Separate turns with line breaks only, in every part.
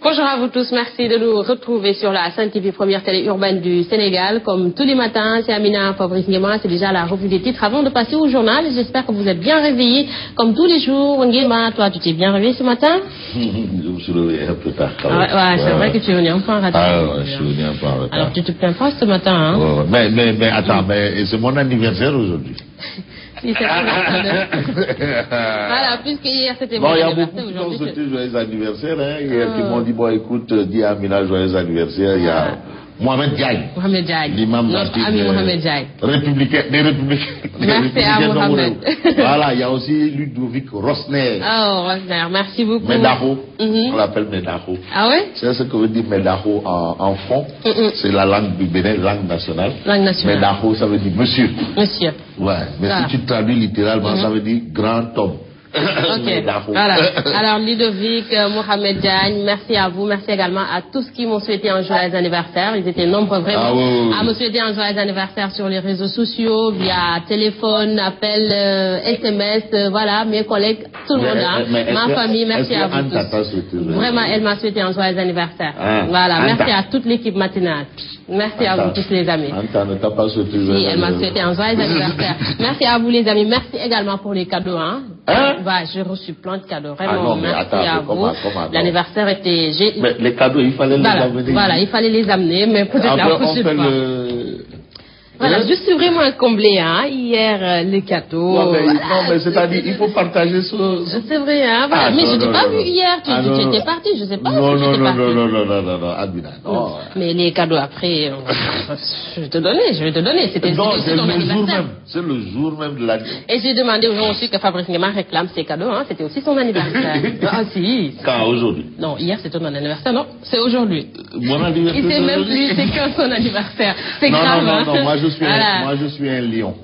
Bonjour à vous tous, merci de nous retrouver sur la Sen TV, première télé urbaine du Sénégal. Comme tous les matins, c'est Amina Fabrice Nguema, c'est déjà la revue des titres avant de passer au journal. J'espère que vous êtes bien réveillés, comme tous les jours. Nguema, toi, tu t'es bien réveillé ce matin?
Je me suis réveillé un peu tard.
Ouais, c'est vrai que tu es venu un peu en retard.
Ah ouais, je suis venu un peu en retard.
Alors, tu te plains pas ce matin, hein?
Ouais. Mais attends, mais c'est mon anniversaire aujourd'hui.
Si, c'est voilà, puisque hier c'était mon
anniversaire.
anniversaire.
Il y a beaucoup de gens qui ont souhaité joyeux anniversaire, hein, hier, qui m'ont dit, bon, écoute, dis à Amina joyeux anniversaire. Il y a Mohamed Diagne.
Mohamed Diagne.
L'imam
notre ami Mohamed Diagne.
Républicain, des républicains.
Merci à Mohamed.
Voilà, il y a aussi Ludovic Rosner.
Oh, Rosner, merci beaucoup.
Medaho, on l'appelle Medaho.
Ah ouais?
C'est ce que veut dire Medaho en fond. C'est la langue du Bénin, langue nationale.
Langue nationale.
Medaho, ça veut dire monsieur.
Monsieur.
Ouais, mais si tu traduis littéralement, ça veut dire grand homme.
Ok, voilà. Alors Ludovic, Mohamed Diagne, merci à vous, merci également à tous qui m'ont souhaité un joyeux anniversaire. Ils étaient nombreux vraiment à me souhaiter un joyeux anniversaire sur les réseaux sociaux, via téléphone, appel, SMS, voilà, mes collègues, tout le monde là, ma famille, merci à vous tous. Vraiment, elle m'a souhaité un joyeux anniversaire. Voilà, merci à toute l'équipe matinale. Merci à vous tous les amis.
Anta ne t'a pas souhaité joyeux
anniversaire. Elle m'a souhaité un joyeux anniversaire. Merci à vous les amis, merci également pour les cadeaux, hein. Bah, j'ai reçu plein de cadeaux. Vraiment, merci à vous. L'anniversaire était...
Mais les cadeaux, il fallait les amener.
Voilà, il fallait les amener, mais peut-être la prochaine fois. Voilà, je suis vraiment comblée, hein, hier, les cadeaux.
Non, mais c'est-à-dire, il faut partager ça.
C'est vrai, hein, voilà. Mais je t'ai pas vu hier, tu étais parti, je sais pas.
Non, Adina, non.
Mais les cadeaux après, je vais te donner, c'était
non, c'est
ton anniversaire.
C'est le jour même de l'année.
Et j'ai demandé aux gens aussi que Fabrice Nguema réclame ses cadeaux, hein, c'était aussi son anniversaire. Ah si.
Quand, aujourd'hui?
Non, hier c'était ton anniversaire, non, c'est aujourd'hui.
Mon anniversaire.
Il sait même plus, c'est quand son anniversaire. C'est grave.
Non, moi je suis un lion.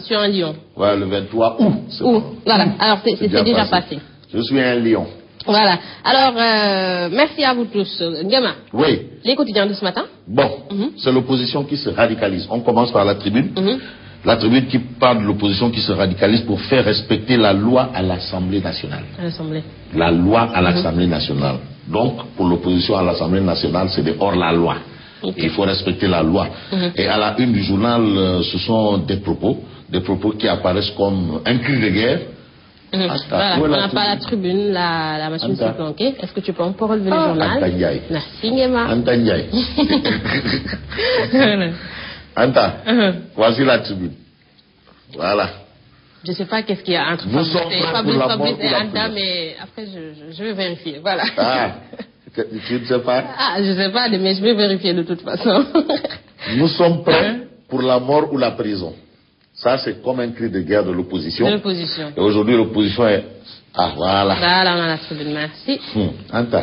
Tu es un lion.
Ouais, le 23 août.
Voilà, alors c'est déjà passé.
Je suis un lion.
Voilà. Alors, merci à vous tous. Nguema.
Oui.
Les quotidiens de ce matin.
Bon, c'est l'opposition qui se radicalise. On commence par la tribune. La tribune qui parle de l'opposition qui se radicalise pour faire respecter la loi à l'Assemblée nationale.
À l'Assemblée.
La loi à l'Assemblée nationale. Donc, pour l'opposition à l'Assemblée nationale, c'est de hors la loi. Il faut respecter la loi. Et à la une du journal, ce sont des propos qui apparaissent comme un cri de guerre.
Voilà, on n'a pas la tribune, la machine s'est planquée. Est-ce que tu peux encore relever le journal?
Anta Ndiaye.
Merci Nguema.
Anta Ndiaye. Anta, voici la tribune. Voilà.
Je ne sais pas qu'est-ce qu'il y a entre Fabrice et Anta, mais après je vais vérifier. Voilà.
Tu ne sais pas?
Je ne sais pas, mais je vais vérifier de toute façon.
Nous sommes prêts pour la mort ou la prison. Ça, c'est comme un cri de guerre de l'opposition.
De l'opposition.
Et aujourd'hui, l'opposition est... voilà.
Voilà, on a la tribune, merci.
Anta.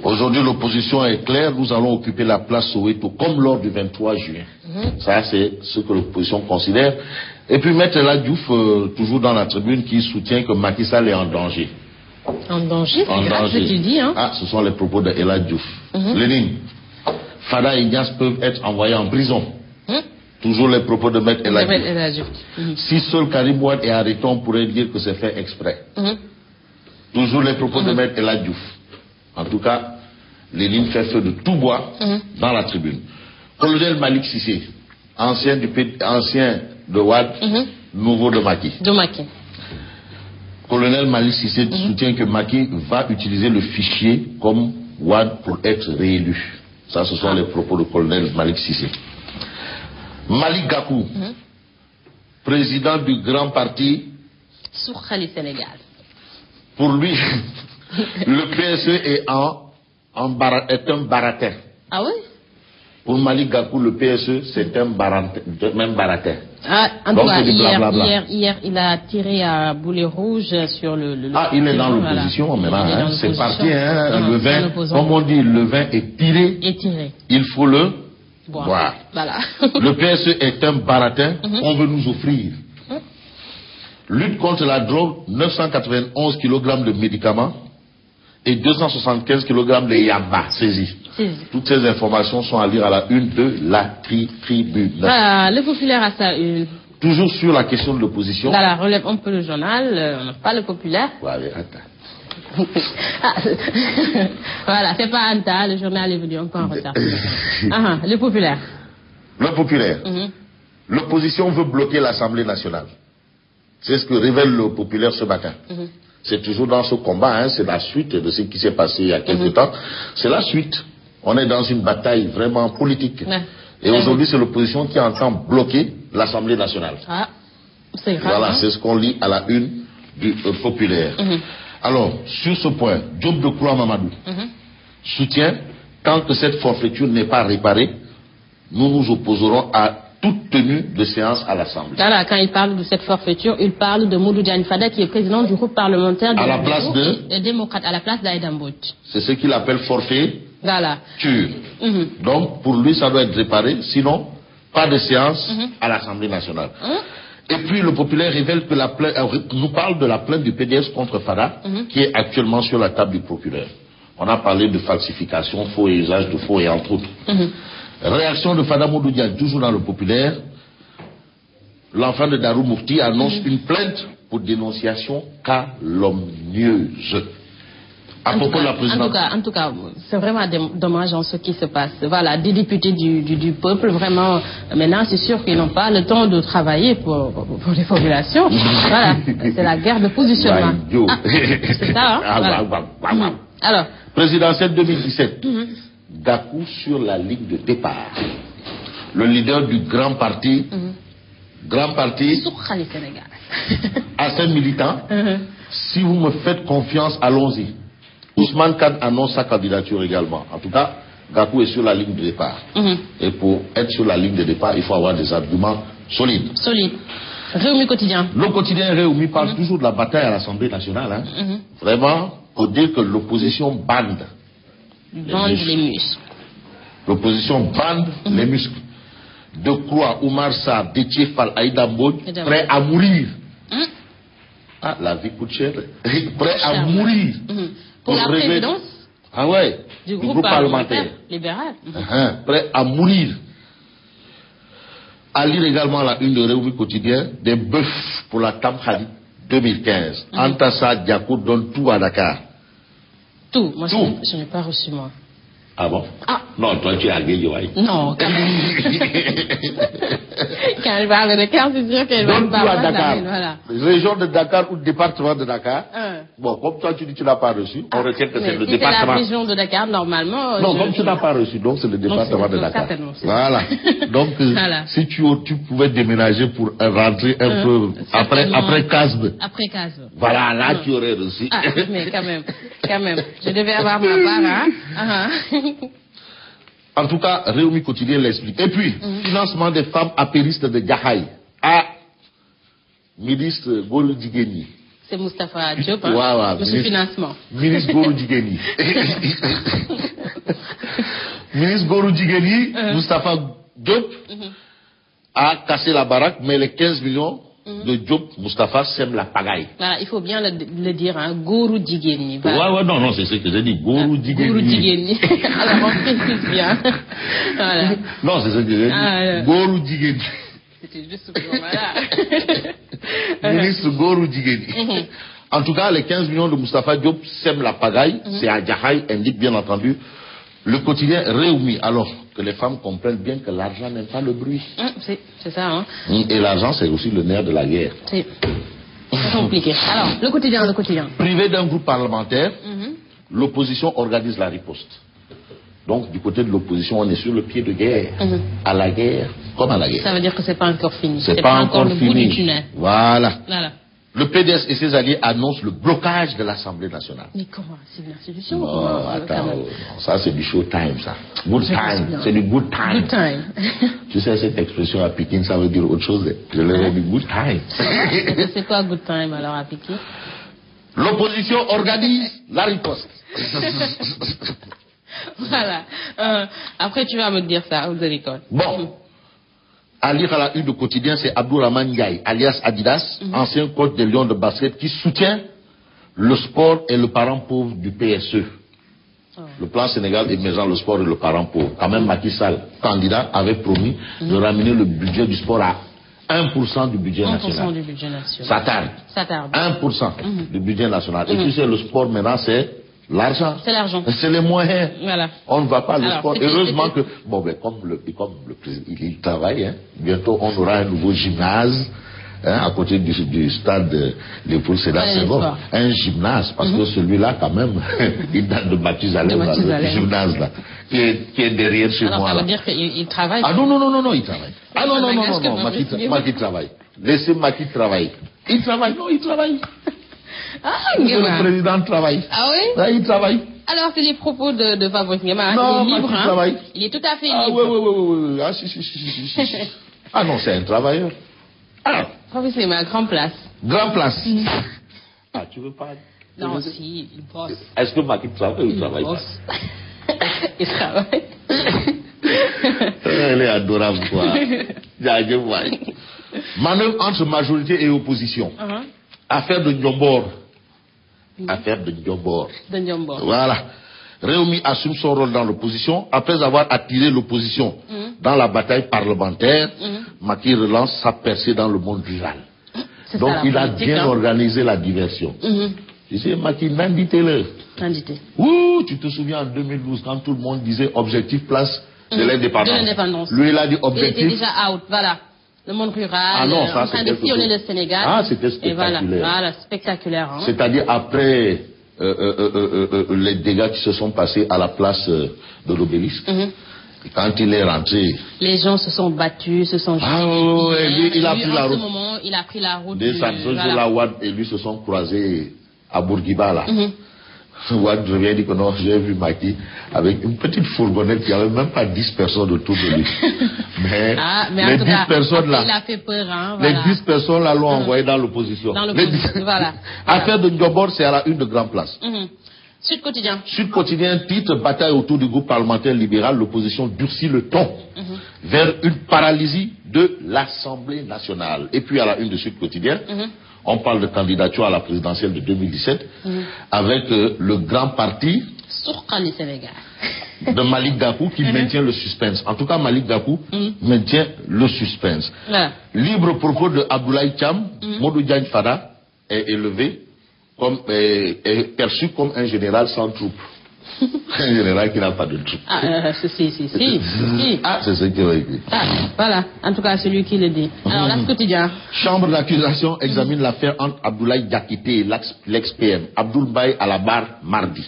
Aujourd'hui, l'opposition est claire. Nous allons occuper la place Soweto comme lors du 23 juin. Ça, c'est ce que l'opposition considère. Et puis, Maître Ella Diouf, toujours dans la tribune, qui soutient que Macky Sall est en danger.
En danger, c'est grave ce que tu dis, hein?
Ce sont les propos de Ella Diouf. Lénine, Fada et Ignace peuvent être envoyés en prison. Toujours les propos de Maître Ella Diouf. Si seul Karim Wade est arrêté, on pourrait dire que c'est fait exprès. Toujours les propos de Maître Ella Diouf. En tout cas, Lénine fait feu de tout bois dans la tribune. Colonel Malik Sissé, ancien de Wade, nouveau de Macky. Colonel Malik Sissé soutient que Macky va utiliser le fichier comme Wade pour être réélu. Ça, ce sont les propos du colonel Malik Sissé. Malik Gakou, président du grand parti
Soukhrali Sénégal.
Pour lui, le PSE est un baratin.
Ah oui?
Pour Malik Gakou, le PSE, c'est un même baratin.
En tout cas, hier, il a tiré à boulet rouge sur le
il est dans l'opposition maintenant. C'est parti, le vin, comme on dit, le vin est tiré. Il faut le boire.
Voilà.
Le PSE est un baratin qu'on veut nous offrir. Lutte contre la drogue, 991 kg de médicaments et 275 kg de yamba saisis. Toutes ces informations sont à lire à la une de la tribune.
Le populaire a sa une.
Toujours sur la question de l'opposition.
Relève un peu le journal, pas le populaire.
Ouais, attends.
Voilà, c'est pas Anta, le journal est venu un peu en retard. Le populaire.
Le populaire. L'opposition veut bloquer l'Assemblée nationale. C'est ce que révèle le populaire ce matin. C'est toujours dans ce combat, hein, c'est la suite de ce qui s'est passé il y a quelques temps. C'est la suite. On est dans une bataille vraiment politique. Et aujourd'hui, c'est l'opposition qui entend bloquer l'Assemblée nationale.
C'est grave.
Voilà, c'est ce qu'on lit à la une du populaire. Alors, sur ce point, Diop Decroix Mamadou soutient, tant que cette forfaiture n'est pas réparée, nous nous opposerons à toute tenue de séance à l'Assemblée.
Voilà, quand il parle de cette forfaiture, il parle de Modou Diagne Fada, qui est président du groupe parlementaire
à la place
des démocrates, à la place d'Aïda Mbodj.
C'est ce qu'il appelle forfait.
Voilà.
Donc, pour lui, ça doit être réparé, sinon, pas de séance à l'Assemblée nationale. Et puis, le populaire révèle que nous parle de la plainte du PDS contre Fada, qui est actuellement sur la table du procureur. On a parlé de falsification, faux et usage de faux et entre autres. Réaction de Fada Modou Diagne, toujours dans le populaire. L'enfant de Darou Moufti annonce une plainte pour dénonciation calomnieuse. À propos de la présidente.
En tout cas, c'est vraiment dommage en ce qui se passe. Voilà, des députés du peuple, vraiment, maintenant, c'est sûr qu'ils n'ont pas le temps de travailler pour les populations. Voilà, c'est la guerre de positionnement. C'est ça, hein? Voilà. Alors.
Présidentielle 2017. Gakou sur la ligne de départ. Le leader du grand parti. À ses militants. Si vous me faites confiance, allons-y. Ousmane Kane annonce sa candidature également. En tout cas, Gakou est sur la ligne de départ. Et pour être sur la ligne de départ, il faut avoir des arguments solides.
Réumi Quotidien.
Le quotidien Réumi parle toujours de la bataille à l'Assemblée nationale. Vraiment, pour dire que l'opposition bande
les muscles.
L'opposition bande les muscles. Decroix, Oumar Sarr, Déthié Fall, Aïda Mbodj, prêts à mourir. La vie coûte cher. Prêts à mourir.
Pour la présidence
du groupe parlementaire
libéral.
Prêts à mourir. À lire également la une de Réumi Quotidien, des bœufs pour la Tamkhali 2015. Antassa Diakou donne tout à Dakar.
Tout. Moi, je n'ai pas reçu, moi.
Ah bon? Non, toi, tu es à Guédiouaï.
Non, quand même. Quand elle parle de Dakar, c'est sûr qu'elle va parler de Dakar. Voilà.
Région de Dakar ou département de Dakar. Bon, comme toi, tu dis que tu n'as pas reçu, on retient que c'est le département.
C'est la région de Dakar, normalement.
Non, comme tu n'as pas reçu, donc c'est le département de Dakar. Voilà. Donc, si tu pouvais déménager pour rentrer un peu après Casbe.
Après Casbe.
Voilà, là, tu aurais reçu.
Mais quand même. Je devais avoir ma part,
En tout cas, Réumi Quotidien l'explique. Et puis, financement des femmes apéristes de Djahaï. Ministre Golo Djigeni.
C'est Moustapha Diop,
Monsieur
Financement.
Ministre Golo Djigeni. Ministre Golo Djigeni, Moustapha Diop a cassé la baraque, mais les 15 millions de Diop, Moustapha sème la pagaille.
Voilà, il faut bien le dire, Goro Djigeni.
Non, c'est ce que j'ai dit. Goro Djigeni.
Alors, on précise bien. Voilà.
Non, c'est ce que j'ai dit. Goro Djigeni.
C'était juste pour voilà.
Ministre Goro Djigeni. En tout cas, les 15 millions de Moustapha Diop sèment la pagaille. C'est à Djahaï, indique bien entendu le quotidien Réumi. Alors que les femmes comprennent bien que l'argent n'aime pas le bruit.
C'est ça,
Et l'argent, c'est aussi le nerf de la guerre.
C'est compliqué. Alors, le quotidien.
Privé d'un groupe parlementaire, l'opposition organise la riposte. Donc, du côté de l'opposition, on est sur le pied de guerre. À la guerre, comme à la guerre.
Ça veut dire que c'est pas encore fini.
C'est pas encore
le bout du tunnel.
Voilà. Le PDS et ses alliés annoncent le blocage de l'Assemblée nationale.
Mais comment? C'est une institution?
Non, attends, ça c'est du show time, ça. Good time, c'est du good time.
Good time.
Tu sais, cette expression à Pékin, ça veut dire autre chose. Je l'ai dit good time.
C'est quoi good time alors à Pékin?
L'opposition organise la riposte.
Voilà. Après, tu vas me dire ça, vous allez quoi?
Bon. À lire à la une du quotidien, c'est Abdourahmane Ndiaye, alias Adidas, ancien coach des Lions de basket, qui soutient le sport et le parent pauvre du PSE. Le plan Sénégal émergent le sport et le parent pauvre. Quand même, Macky Sall, candidat, avait promis de ramener le budget du sport à 1% du budget national.
1% du budget national.
Ça tarde. 1% du budget national. Et tu sais, le sport maintenant, c'est l'argent.
C'est l'argent.
C'est les moyens.
Voilà.
On ne va pas le sport. Heureusement que, bon, ben, comme le président, il travaille, hein, bientôt on aura un nouveau gymnase. Hein, à côté du stade de Paul Sédar Senghor, un gymnase, parce que celui-là, quand même, il date de Mathusalem, le gymnase là, qui est derrière chez moi.
Alors, ça
veut
dire qu'il travaille.
Ah non, il travaille. Ah non, Macky travaille. Laissez Macky travailler. Il travaille. Ah, le président travaille.
Ah oui?
Ah, il travaille.
Alors, c'est les propos de Fabrice Nguema.
Non,
il est libre,
Macky travaille.
Il est tout à fait libre.
Ah oui. Ah, si. Ah non, c'est un travailleur. Ah.
Fabrice Nguema, grand place.
Grand place. Ah, tu veux pas?
Non, si, il bosse.
Est-ce que Macky travaille ou il travaille pas?
Il travaille.
Elle est adorable, quoi. Manœuvre entre majorité et opposition. Affaire de Ndiombor. Voilà. Réumi assume son rôle dans l'opposition. Après avoir attiré l'opposition dans la bataille parlementaire, Macky relance sa percée dans le monde rural. Donc il a bien organisé la diversion. Tu sais, Macky, Nandité-le. Ouh, tu te souviens en 2012, quand tout le monde disait objectif place de l'indépendance. Lui, il a dit objectif.
Il était déjà out, voilà. Le monde rural, en train de sillonner le Sénégal.
Ah, c'était spectaculaire.
Et voilà, spectaculaire. Hein.
C'est-à-dire après les dégâts qui se sont passés à la place de l'obélisque. Quand il est rentré,
les gens se sont battus, se sont
il a pris la route.
En ce moment, il a pris la route.
Des Santos de la Ouad et lui se sont croisés à Bourguiba là. Ouad revient et dit que non, j'ai vu Macky avec une petite fourgonnette qui avait même pas 10 personnes autour de lui. Mais les 10 personnes là,
il a fait peur, hein, voilà.
Les 10 personnes là l'ont envoyé dans l'opposition.
Voilà.
Affaire de Ndiombor, c'est à la une de Grand Place.
Sud Quotidien.
Sud Quotidien titre bataille autour du groupe parlementaire libéral, l'opposition durcit le ton vers une paralysie de l'Assemblée nationale. Et puis à la une de Sud Quotidien, on parle de candidature à la présidentielle de 2017 avec le grand parti de Malick Gakou qui maintient le suspense. En tout cas, Malick Gakou maintient le suspense. Libre propos de Abdoulaye Thiam, Modou Diagne Fada est élevé est perçu comme un général sans troupes. Un général qui n'a pas de troupes.
Si.
Ah, c'est ce qu'il a écrit.
Voilà, en tout cas, celui qui le dit. Alors, là, quotidien.
Chambre d'accusation examine l'affaire entre Abdoulaye Diakité et l'ex-PM. Abdoul Mbaye à la barre mardi.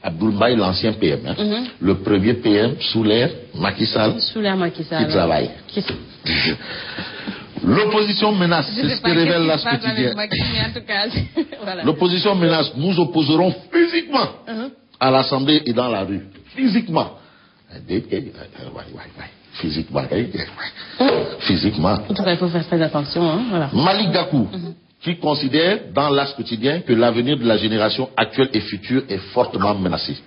Abdoul Mbaye, l'ancien PM. Le premier PM sous l'ère Macky Sall. Qui travaille. L'opposition menace, c'est ce que révèle la quotidien. Voilà. L'opposition menace, nous opposerons physiquement à l'Assemblée et dans la rue. Physiquement. Physiquement.
En tout cas, il faut faire très attention. Hein? Voilà.
Malick Gakou, qui considère dans l'As quotidien que l'avenir de la génération actuelle et future est fortement menacé.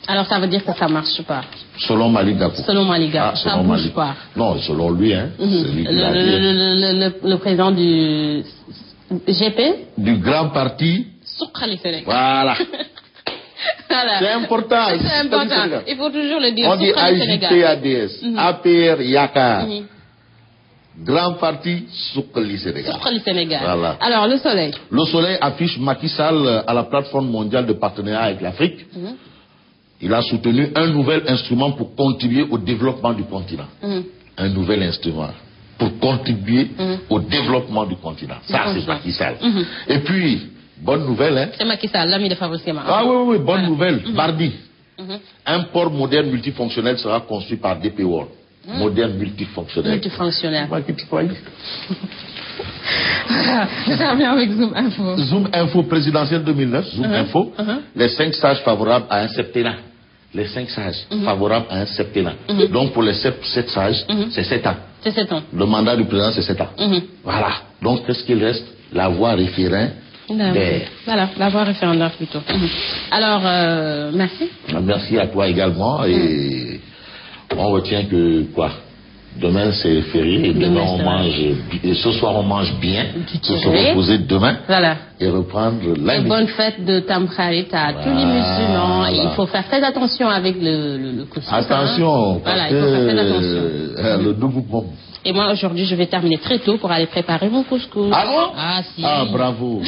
Alors ça veut dire que ça ne marche pas. Selon Malick Gakou. Selon Malick Gakou. Ça ne bouge pas. Non, selon lui, hein. Le président du GP. Du grand parti. Soukali Sénégal. Voilà. Voilà. C'est important. C'est important. Il faut toujours le dire. On dit AJPADS, APR Yakar. Grand parti Soukali Sénégal. Soukali Sénégal. Voilà. Alors le Soleil. Le Soleil affiche Macky Sall à la plateforme mondiale de partenariat avec l'Afrique. Il a soutenu un nouvel instrument pour contribuer au développement du continent. Un nouvel instrument pour contribuer au développement du continent. Ça, c'est Macky Sall. Et puis, bonne nouvelle, hein. C'est Macky Sall, l'ami de Fabrice Nguema. Ah oui, bonne nouvelle. Mardi, un port moderne multifonctionnel sera construit par DP World. Moderne multifonctionnel. Multifonctionnel. Ça revient avec Zoom Info. Zoom Info présidentielle 2009, Zoom Info. Les 5 sages favorables à un septennat. Les 5 sages favorables à un septennat. Donc pour les 7 sages, c'est 7 ans. C'est 7 ans. Le mandat du président, c'est 7 ans. Voilà. Donc qu'est-ce qu'il reste? La voie référendaire. Voilà, la voie référendaire plutôt. Alors, merci. Merci à toi également. Et on retient que quoi? Demain c'est férié et demain on mange. Et ce soir on mange bien. Se reposer demain. Voilà. Et reprendre lundi. Bonne fête de Tamkharit à tous les musulmans. Voilà. Il faut faire très attention avec le couscous. Attention. Voilà, il faut faire très attention. Le double bombe.
Et moi, aujourd'hui, je vais terminer très tôt pour aller préparer mon couscous.
Ah bon?
Ah, si.
Ah, bravo.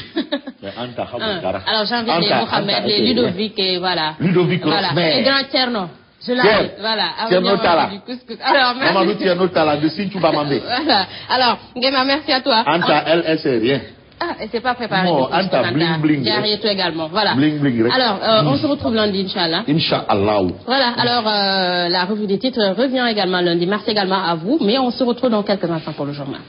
Alors, j'ai invité Mohamed, et Ludovic et voilà.
Ludovic
voilà.
Rosmer.
Et grand Tierno. Je l'ai. Voilà.
Tierno Tala.
Alors, merci.
Mamadou Tierno Tala de Sinchouba Mambe.
Voilà. Alors, Nguema, merci à toi.
Anta, elle sait rien.
Ah, et c'est pas préparé.
Non, Anta, bling bling.
J'ai arrivé tout également. Voilà.
Bling bling.
Alors, on se retrouve lundi, Inch'Allah.
Inch'Allah.
Voilà. Alors, la revue des titres revient également lundi. Merci également à vous. Mais on se retrouve dans quelques instants pour le journal.